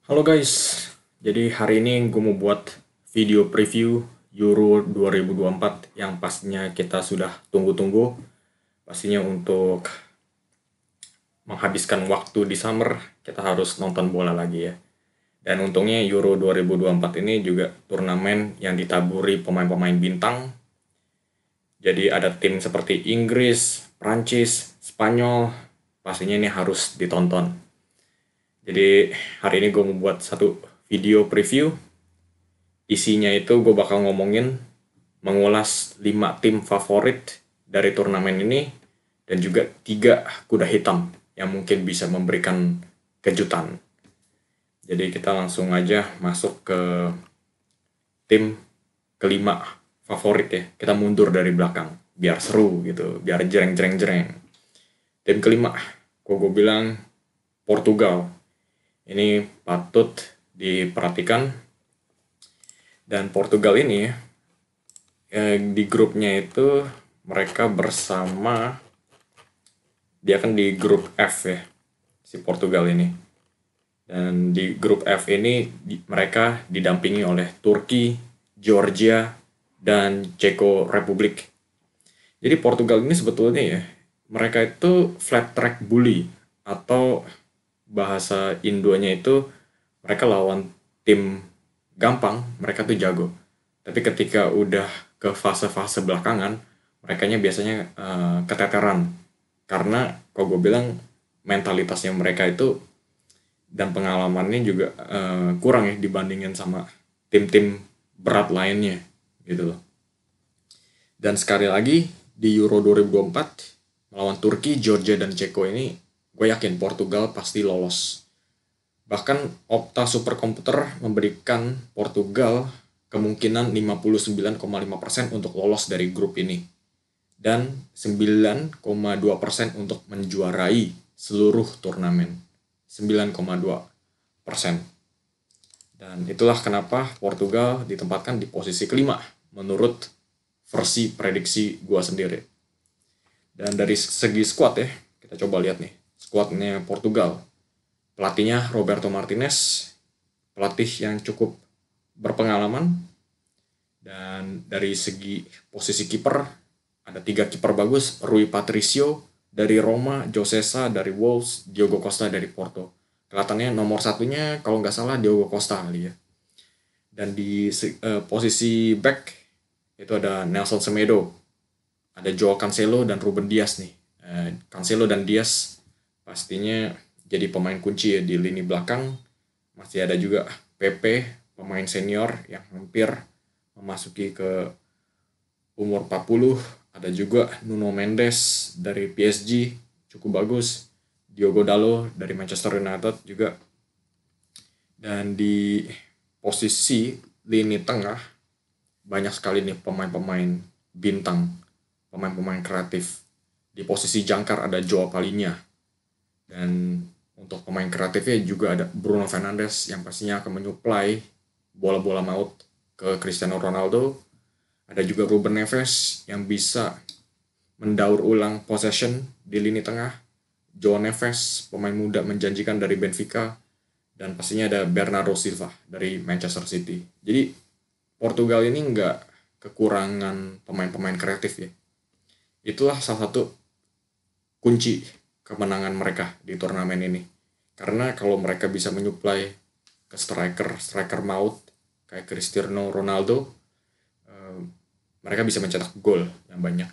Halo guys, jadi hari ini gue mau buat video preview Euro 2024 yang pastinya kita sudah tunggu-tunggu. Pastinya untuk menghabiskan waktu di summer, kita harus nonton bola lagi ya. Dan untungnya Euro 2024 ini juga turnamen yang ditaburi pemain-pemain bintang. Jadi ada tim seperti Inggris, Prancis, Spanyol, pastinya ini harus ditonton. Jadi hari ini gue mau buat satu video preview. Isinya itu gue bakal ngomongin mengulas 5 tim favorit dari turnamen ini dan juga 3 kuda hitam yang mungkin bisa memberikan kejutan. Jadi kita langsung aja masuk ke tim kelima favorit ya. Kita mundur dari belakang biar seru gitu, biar jereng. Tim kelima, gue bilang Portugal. Ini patut diperhatikan. Dan Portugal ini di grupnya itu mereka bersama, dia kan di grup F ya, si Portugal ini. Dan di grup F ini mereka didampingi oleh Turki, Georgia, dan Ceko Republik. Jadi Portugal ini sebetulnya ya, mereka itu flat track bully, atau bahasa Indonya itu mereka lawan tim gampang, mereka tuh jago. Tapi ketika udah ke fase-fase belakangan, merekanya biasanya keteteran. Karena kalau gue bilang mentalitasnya mereka itu dan pengalamannya juga kurang ya dibandingin sama tim-tim berat lainnya gitu loh. Dan sekali lagi di Euro 2024 melawan Turki, Georgia, dan Ceko ini gue yakin Portugal pasti lolos. Bahkan Opta Superkomputer memberikan Portugal kemungkinan 59,5% untuk lolos dari grup ini. Dan 9,2% untuk menjuarai seluruh turnamen. 9,2%. Dan itulah kenapa Portugal ditempatkan di posisi kelima menurut versi prediksi gua sendiri. Dan dari segi squad ya, kita coba lihat nih. Squadnya Portugal. Pelatihnya Roberto Martinez, pelatih yang cukup berpengalaman. Dan dari segi posisi kiper, ada 3 kiper bagus. Rui Patricio dari Roma, Josesa dari Wolves, Diogo Costa dari Porto. Kelihatannya nomor satunya kalau nggak salah Diogo Costa kali ya. Dan di posisi back itu ada Nelson Semedo, ada Joao Cancelo dan Ruben Dias nih. Cancelo dan Dias pastinya jadi pemain kunci ya di lini belakang. Masih ada juga Pepe, pemain senior yang hampir memasuki ke umur 40. Ada juga Nuno Mendes dari PSG, cukup bagus. Diogo Dalot dari Manchester United juga. Dan di posisi lini tengah banyak sekali nih pemain-pemain bintang, pemain-pemain kreatif. Di posisi jangkar ada Joao Palhinha. Dan untuk pemain kreatifnya juga ada Bruno Fernandes yang pastinya akan menyuplai bola-bola maut ke Cristiano Ronaldo. Ada juga Ruben Neves yang bisa mendaur ulang possession di lini tengah. Joao Neves, pemain muda menjanjikan dari Benfica. Dan pastinya ada Bernardo Silva dari Manchester City. Jadi Portugal ini nggak kekurangan pemain-pemain kreatif ya. Itulah salah satu kunci kemenangan mereka di turnamen ini. Karena kalau mereka bisa menyuplai ke striker maut kayak Cristiano Ronaldo, mereka bisa mencetak gol yang banyak.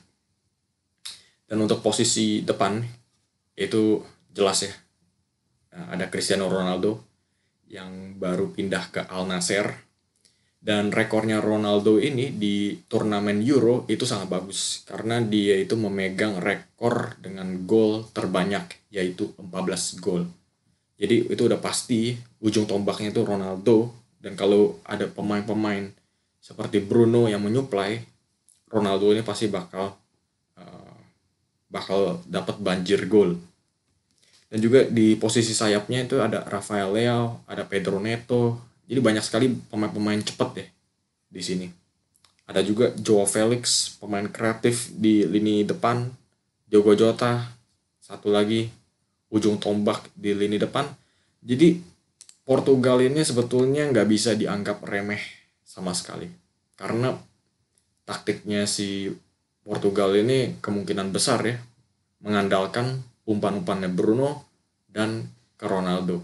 Dan untuk posisi depan itu jelas ya. Ada Cristiano Ronaldo yang baru pindah ke Al Nassr. Dan rekornya Ronaldo ini di turnamen Euro itu sangat bagus. Karena dia itu memegang rekor dengan gol terbanyak, yaitu 14 gol. Jadi itu udah pasti ujung tombaknya itu Ronaldo. Dan kalau ada pemain-pemain seperti Bruno yang menyuplai, Ronaldo ini pasti bakal dapat banjir gol. Dan juga di posisi sayapnya itu ada Rafael Leao, ada Pedro Neto. Jadi banyak sekali pemain-pemain cepat ya di sini. Ada juga Joao Felix, pemain kreatif di lini depan. Diogo Jota, satu lagi ujung tombak di lini depan. Jadi Portugal ini sebetulnya nggak bisa dianggap remeh sama sekali. Karena taktiknya si Portugal ini kemungkinan besar ya mengandalkan umpan-umpannya Bruno dan ke Ronaldo.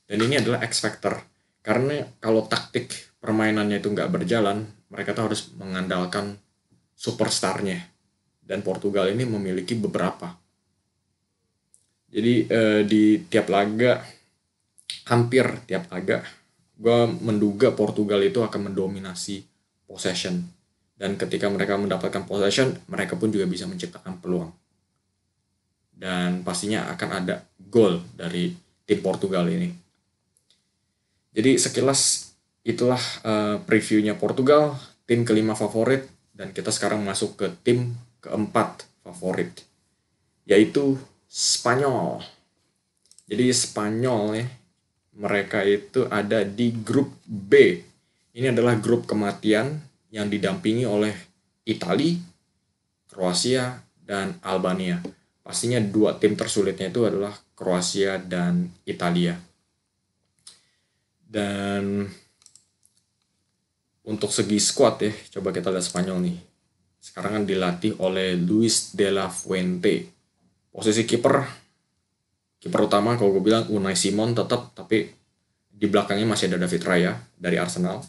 Dan ini adalah X factor. Karena kalau taktik permainannya itu nggak berjalan, mereka tuh harus mengandalkan superstarnya. Dan Portugal ini memiliki beberapa. Jadi di tiap laga, hampir tiap laga, gue menduga Portugal itu akan mendominasi possession. Dan ketika mereka mendapatkan possession, mereka pun juga bisa menciptakan peluang. Dan pastinya akan ada gol dari tim Portugal ini. Jadi sekilas itulah previewnya Portugal, tim kelima favorit, dan kita sekarang masuk ke tim keempat favorit, yaitu Spanyol. Jadi Spanyol ya, mereka itu ada di grup B. Ini adalah grup kematian yang didampingi oleh Italia, Kroasia, dan Albania. Pastinya dua tim tersulitnya itu adalah Kroasia dan Italia. Dan untuk segi squad ya, coba kita lihat Spanyol nih. Sekarang kan dilatih oleh Luis de la Fuente. Posisi kiper utama kalau gue bilang Unai Simon tetap, tapi di belakangnya masih ada David Raya dari Arsenal.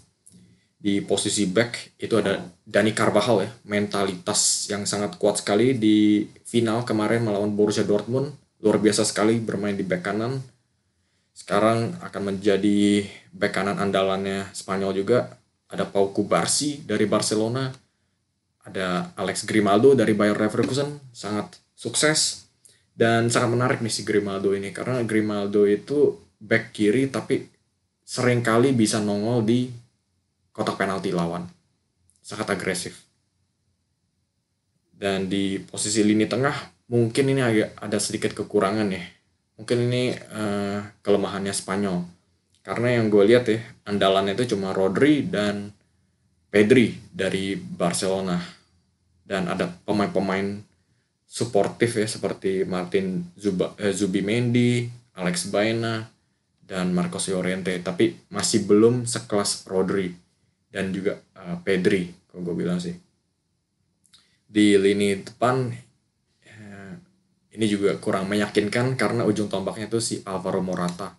Di posisi back itu ada Dani Carvajal ya, mentalitas yang sangat kuat sekali di final kemarin melawan Borussia Dortmund, luar biasa sekali bermain di back kanan. Sekarang akan menjadi back kanan andalannya Spanyol juga. Ada Pau Cubarsí dari Barcelona, ada Alex Grimaldo dari Bayer Leverkusen, sangat sukses. Dan sangat menarik nih si Grimaldo ini, karena Grimaldo itu back kiri tapi seringkali bisa nongol di kotak penalti lawan. Sangat agresif. Dan di posisi lini tengah mungkin ini agak ada sedikit kekurangan ya. Mungkin ini kelemahannya Spanyol. Karena yang gue lihat ya, andalannya itu cuma Rodri dan Pedri dari Barcelona. Dan ada pemain-pemain suportif ya, seperti Martin Zubimendi, Alex Baena, dan Marcos Llorente. Tapi masih belum sekelas Rodri dan juga Pedri, kalau gue bilang sih. Di lini depan ini juga kurang meyakinkan karena ujung tombaknya itu si Alvaro Morata.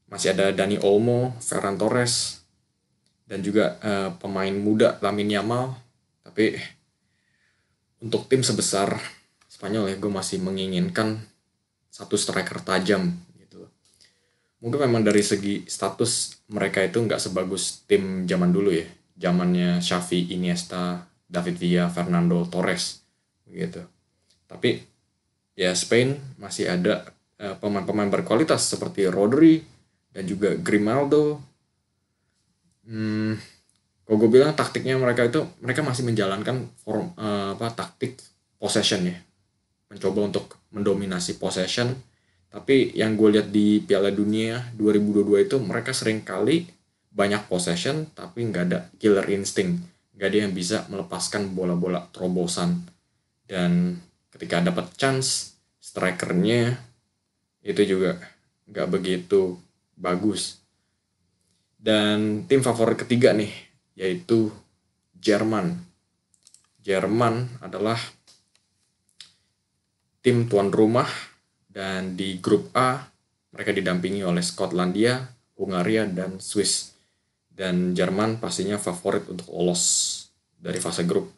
Masih ada Dani Olmo, Ferran Torres, dan juga pemain muda Lamine Yamal. Tapi untuk tim sebesar Spanyol ya, gue masih menginginkan satu striker tajam gitu. Mungkin memang dari segi status mereka itu nggak sebagus tim zaman dulu ya, zamannya Xavi, Iniesta, David Villa, Fernando Torres gitu. Tapi ya Spain masih ada pemain-pemain berkualitas seperti Rodri dan juga Grimaldo. Kalau gue bilang taktiknya mereka masih menjalankan taktik possession ya, mencoba untuk mendominasi possession. Tapi yang gue lihat di Piala Dunia 2022 itu mereka sering kali banyak possession tapi nggak ada killer instinct, nggak ada yang bisa melepaskan bola-bola terobosan. Dan ketika dapat chance, strikernya itu juga nggak begitu bagus. Dan tim favorit ketiga nih, yaitu Jerman. Jerman adalah tim tuan rumah, dan di grup A mereka didampingi oleh Skotlandia, Hungaria, dan Swiss. Dan Jerman pastinya favorit untuk lolos dari fase grup.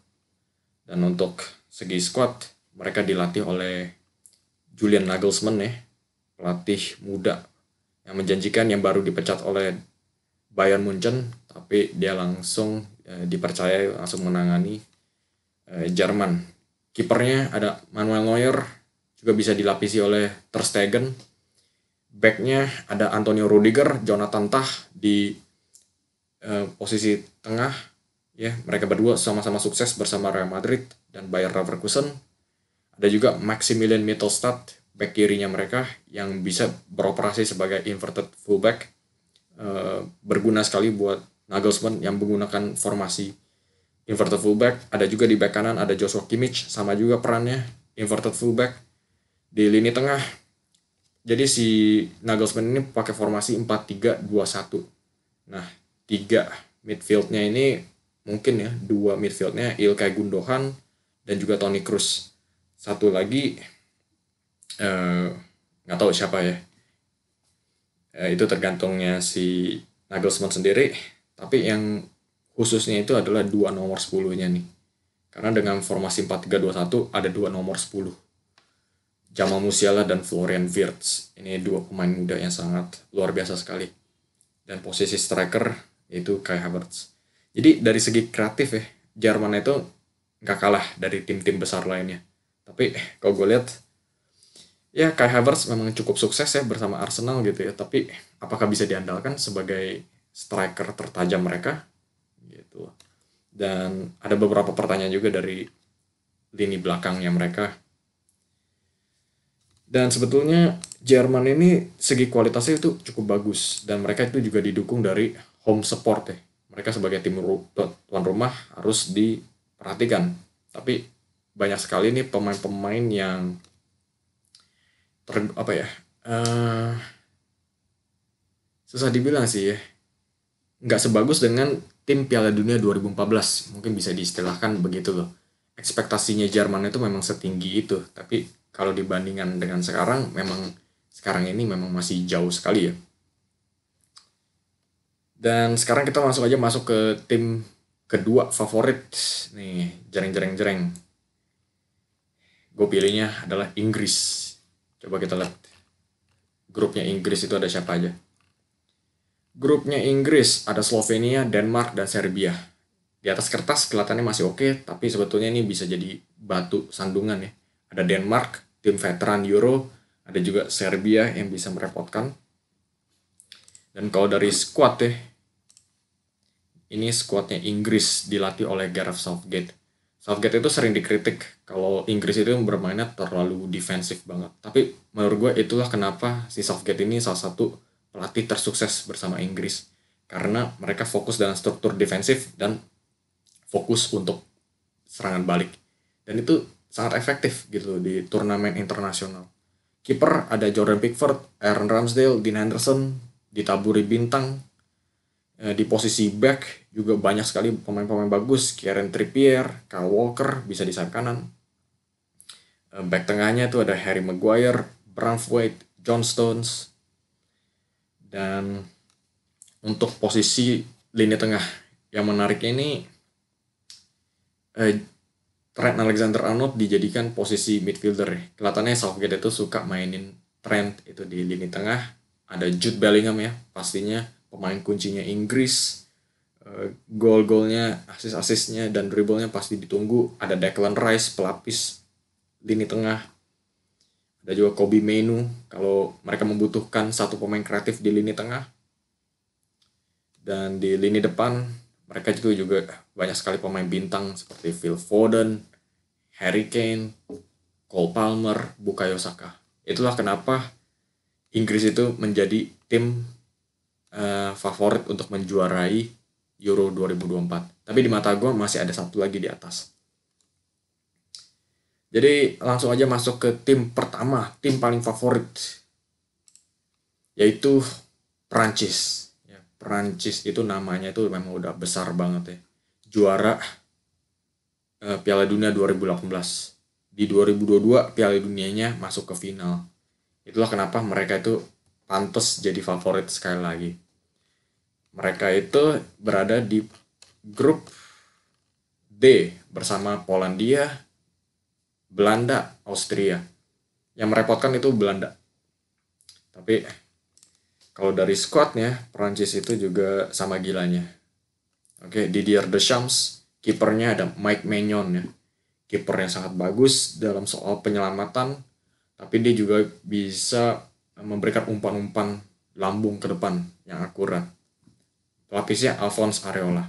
Dan untuk segi squad, mereka dilatih oleh Julian Nagelsmann ya, pelatih muda yang menjanjikan, yang baru dipecat oleh Bayern Munchen, tapi dia langsung dipercaya langsung menangani Jerman. Kipernya ada Manuel Neuer, juga bisa dilapisi oleh Ter Stegen. Backnya ada Antonio Rudiger, Jonathan Tah di posisi tengah. Ya, mereka berdua sama-sama sukses bersama Real Madrid dan Bayer Leverkusen. Ada juga Maximilian Mittelstadt, back kirinya mereka, yang bisa beroperasi sebagai inverted fullback. Berguna sekali buat Nagelsmann yang menggunakan formasi inverted fullback. Ada juga di back kanan ada Joshua Kimmich, sama juga perannya inverted fullback. Di lini tengah jadi si Nagelsmann ini pakai formasi 4-3-2-1. Nah, 3 midfieldnya ini mungkin ya, 2 midfieldnya Ilkay Gundogan dan juga Toni Kroos. Satu lagi nggak tahu siapa ya. Itu tergantungnya si Nagelsmann sendiri. Tapi yang khususnya itu adalah 2 nomor 10-nya nih. Karena dengan formasi 4-3-2-1 ada 2 nomor 10. Jamal Musiala dan Florian Wirtz. Ini 2 pemain muda yang sangat luar biasa sekali. Dan posisi striker yaitu Kai Havertz. Jadi dari segi kreatif ya, Jerman itu nggak kalah dari tim-tim besar lainnya. Tapi kalau gue lihat, ya Kai Havertz memang cukup sukses ya bersama Arsenal gitu ya. Tapi apakah bisa diandalkan sebagai striker tertajam mereka? Gitu. Dan ada beberapa pertanyaan juga dari lini belakangnya mereka. Dan sebetulnya Jerman ini segi kualitasnya itu cukup bagus. Dan mereka itu juga didukung dari home support ya. Mereka sebagai tim tuan rumah harus diperhatikan. Tapi banyak sekali nih pemain-pemain yang susah dibilang sih ya. Nggak sebagus dengan tim Piala Dunia 2014. Mungkin bisa diistilahkan begitu loh. Ekspektasinya Jerman itu memang setinggi itu. Tapi kalau dibandingkan dengan sekarang, sekarang ini memang masih jauh sekali ya. Dan sekarang kita langsung aja masuk ke tim kedua favorit. Nih, jereng. Gue pilihnya adalah Inggris. Coba kita lihat grupnya Inggris itu ada siapa aja. Grupnya Inggris ada Slovenia, Denmark, dan Serbia. Di atas kertas kelihatannya masih oke, tapi sebetulnya ini bisa jadi batu sandungan ya. Ada Denmark, tim veteran Euro, ada juga Serbia yang bisa merepotkan. Dan kalau dari squad ya, ini squadnya Inggris dilatih oleh Gareth Southgate. Southgate itu sering dikritik kalau Inggris itu bermainnya terlalu defensif banget. Tapi menurut gue itulah kenapa si Southgate ini salah satu pelatih tersukses bersama Inggris. Karena mereka fokus dengan struktur defensif dan fokus untuk serangan balik. Dan itu sangat efektif gitu di turnamen internasional. Kiper ada Jordan Pickford, Aaron Ramsdale, Dean Henderson, ditaburi bintang. Di posisi back juga banyak sekali pemain-pemain bagus. Kieran Trippier, Kyle Walker bisa di sayap kanan. Back tengahnya itu ada Harry Maguire, Braithwaite, John Stones. Dan untuk posisi lini tengah yang menariknya ini Trent Alexander-Arnold dijadikan posisi midfielder. Kelihatannya Southgate itu suka mainin Trent itu di lini tengah. Ada Jude Bellingham ya, pastinya pemain kuncinya Inggris. Gol-golnya, asis-asisnya, dan dribblenya pasti ditunggu. Ada Declan Rice, pelapis lini tengah. Ada juga Kobbie Mainoo kalau mereka membutuhkan satu pemain kreatif di lini tengah. Dan di lini depan mereka juga banyak sekali pemain bintang seperti Phil Foden, Harry Kane, Cole Palmer, Bukayo Saka. Itulah kenapa Inggris itu menjadi tim favorit untuk menjuarai Euro 2024. Tapi di mata gue masih ada satu lagi di atas. Jadi langsung aja masuk ke tim pertama, tim paling favorit, yaitu Prancis. Ya, Prancis itu namanya itu memang udah besar banget ya. Juara Piala Dunia 2018. Di 2022 Piala Dunianya masuk ke final. Itulah kenapa mereka itu pantas jadi favorit sekali lagi. Mereka itu berada di grup D bersama Polandia, Belanda, Austria. Yang merepotkan itu Belanda. Tapi kalau dari squadnya, Prancis itu juga sama gilanya. Oke, Didier Deschamps, kipernya ada Mike Maignan ya. Kiper yang sangat bagus dalam soal penyelamatan, tapi dia juga bisa memberikan umpan-umpan lambung ke depan yang akurat. Pelapisnya Alphonse Areola.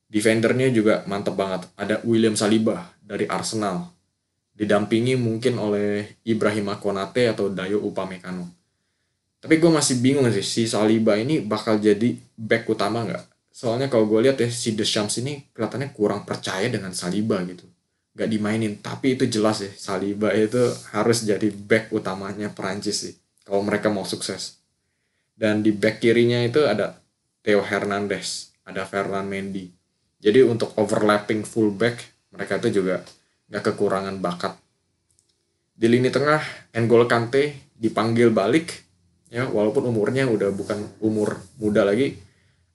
Defendernya juga mantep banget. Ada William Saliba dari Arsenal. Didampingi mungkin oleh Ibrahima Konate atau Dayo Upamecano. Tapi gue masih bingung sih, si Saliba ini bakal jadi back utama nggak? Soalnya kalau gue lihat ya, si Deschamps ini kelihatannya kurang percaya dengan Saliba gitu. Nggak dimainin, tapi itu jelas ya, Saliba itu harus jadi back utamanya Perancis sih. kalau mereka mau sukses. Dan di back kirinya itu ada Theo Hernandez, ada Ferland Mendy. Jadi untuk overlapping fullback, mereka itu juga nggak kekurangan bakat. Di lini tengah, N'Golo Kante dipanggil balik, ya walaupun umurnya udah bukan umur muda lagi.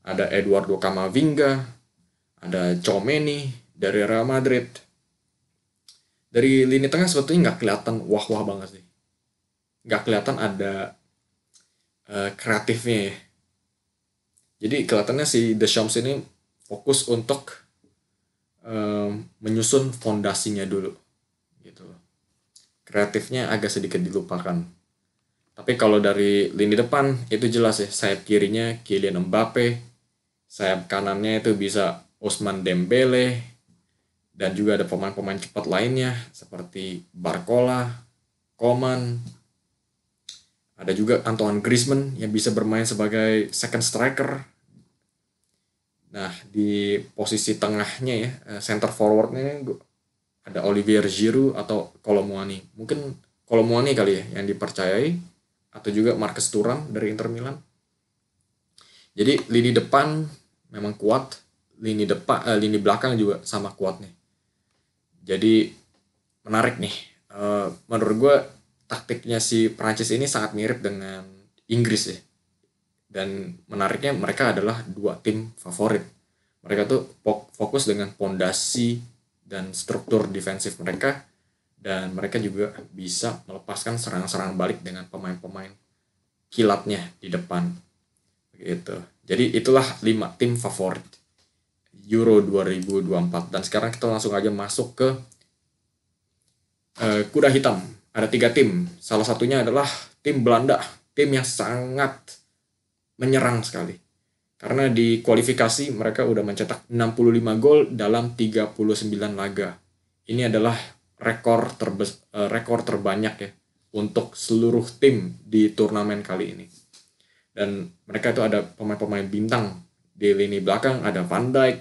Ada Eduardo Camavinga, ada Tchouaméni dari Real Madrid. Dari lini tengah sebetulnya nggak kelihatan wah-wah banget sih. Nggak kelihatan ada kreatifnya ya. Jadi kelihatannya si Deschamps ini fokus untuk menyusun fondasinya dulu gitu. Kreatifnya agak sedikit dilupakan. Tapi kalau dari lini depan itu jelas ya, sayap kirinya Kylian Mbappe, sayap kanannya itu bisa Ousmane Dembele, dan juga ada pemain-pemain cepat lainnya seperti Barcola, Coman, ada juga Antoine Griezmann yang bisa bermain sebagai second striker. Nah, di posisi tengahnya ya, center forwardnya ada Olivier Giroud atau Kolo Muani. Mungkin Kolo Muani kali ya yang dipercayai, atau juga Marcus Thuram dari Inter Milan. Jadi lini depan memang kuat, lini belakang juga sama kuatnya. Jadi menarik nih. Menurut gue taktiknya si Prancis ini sangat mirip dengan Inggris ya. Dan menariknya mereka adalah dua tim favorit. Mereka tuh fokus dengan pondasi dan struktur defensif mereka, dan mereka juga bisa melepaskan serangan-serangan balik dengan pemain-pemain kilatnya di depan. Gitu. Jadi itulah 5 tim favorit Euro 2024. Dan sekarang kita langsung aja masuk ke kuda hitam. Ada 3 tim. Salah satunya adalah tim Belanda, tim yang sangat menyerang sekali. Karena di kualifikasi mereka udah mencetak 65 gol dalam 39 laga. Ini adalah rekor terbanyak ya untuk seluruh tim di turnamen kali ini. Dan mereka itu ada pemain-pemain bintang. Di lini belakang ada Van Dijk,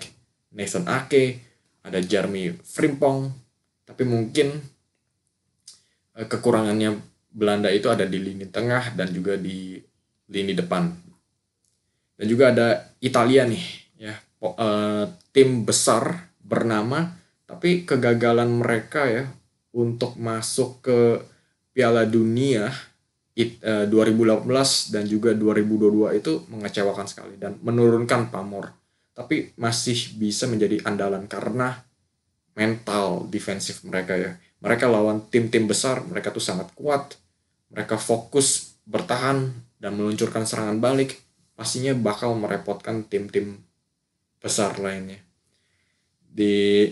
Nathan Ake, ada Jeremy Frimpong. Tapi mungkin kekurangannya Belanda itu ada di lini tengah dan juga di lini depan. Dan juga ada Italia nih, ya, tim besar bernama, tapi kegagalan mereka ya untuk masuk ke Piala Dunia 2018 dan juga 2022 itu mengecewakan sekali dan menurunkan pamor. Tapi masih bisa menjadi andalan karena mental defensif mereka ya. Mereka lawan tim-tim besar, mereka tuh sangat kuat. Mereka fokus bertahan dan meluncurkan serangan balik. Pastinya bakal merepotkan tim-tim besar lainnya. Di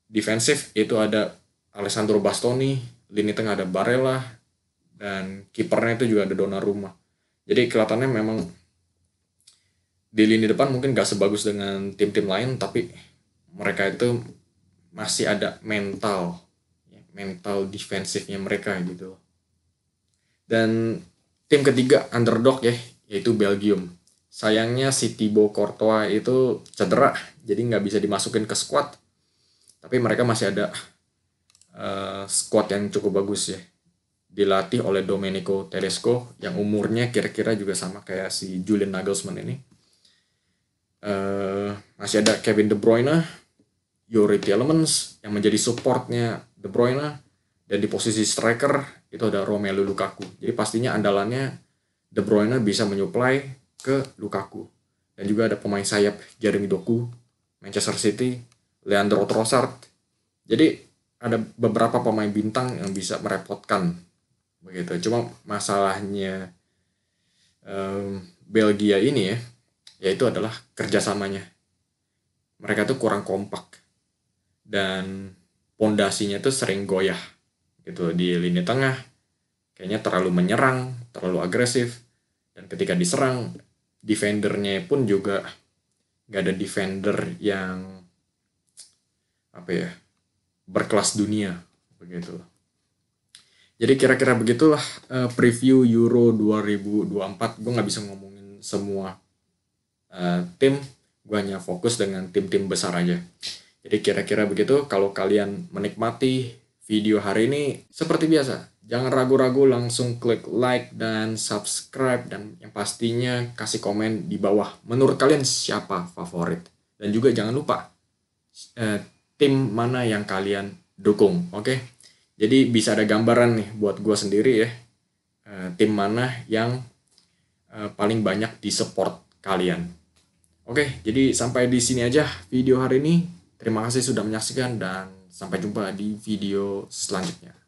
defensif itu ada Alessandro Bastoni, lini tengah ada Barella, dan kipernya itu juga ada Donnarumma. Jadi kelihatannya memang di lini depan mungkin gak sebagus dengan tim-tim lain, tapi mereka itu masih ada mental defensifnya mereka gitu. Dan tim ketiga underdog ya, yaitu Belgium. Sayangnya si Thibaut Courtois itu cedera, jadi nggak bisa dimasukin ke squad. Tapi mereka masih ada squad yang cukup bagus ya. Dilatih oleh Domenico Tedesco yang umurnya kira-kira juga sama kayak si Julian Nagelsmann ini. Masih ada Kevin De Bruyne, Yuri Tielemans yang menjadi supportnya De Bruyne, dan di posisi striker itu ada Romelu Lukaku. Jadi pastinya andalannya De Bruyne bisa menyuplai ke Lukaku. Dan juga ada pemain sayap Jeremy Doku, Manchester City, Leandro Trossard. Jadi ada beberapa pemain bintang yang bisa merepotkan begitu. Cuma masalahnya Belgia ini ya, yaitu adalah kerjasamanya. Mereka tuh kurang kompak dan pondasinya tuh sering goyah gitu di lini tengah. Kayaknya terlalu menyerang, terlalu agresif, dan ketika diserang defendernya pun juga nggak ada defender yang berkelas dunia begitu. Jadi kira-kira begitulah preview Euro 2024. Gue nggak bisa ngomongin semua tim, gue hanya fokus dengan tim-tim besar aja. Jadi kira-kira begitu. Kalau kalian menikmati video hari ini, seperti biasa, Jangan ragu-ragu, langsung klik like dan subscribe, dan yang pastinya kasih komen di bawah. Menurut kalian siapa favorit? Dan juga jangan lupa tim mana yang kalian dukung, oke? Jadi bisa ada gambaran nih buat gue sendiri ya, tim mana yang paling banyak di support kalian. Oke, jadi sampai di sini aja video hari ini. Terima kasih sudah menyaksikan dan sampai jumpa di video selanjutnya.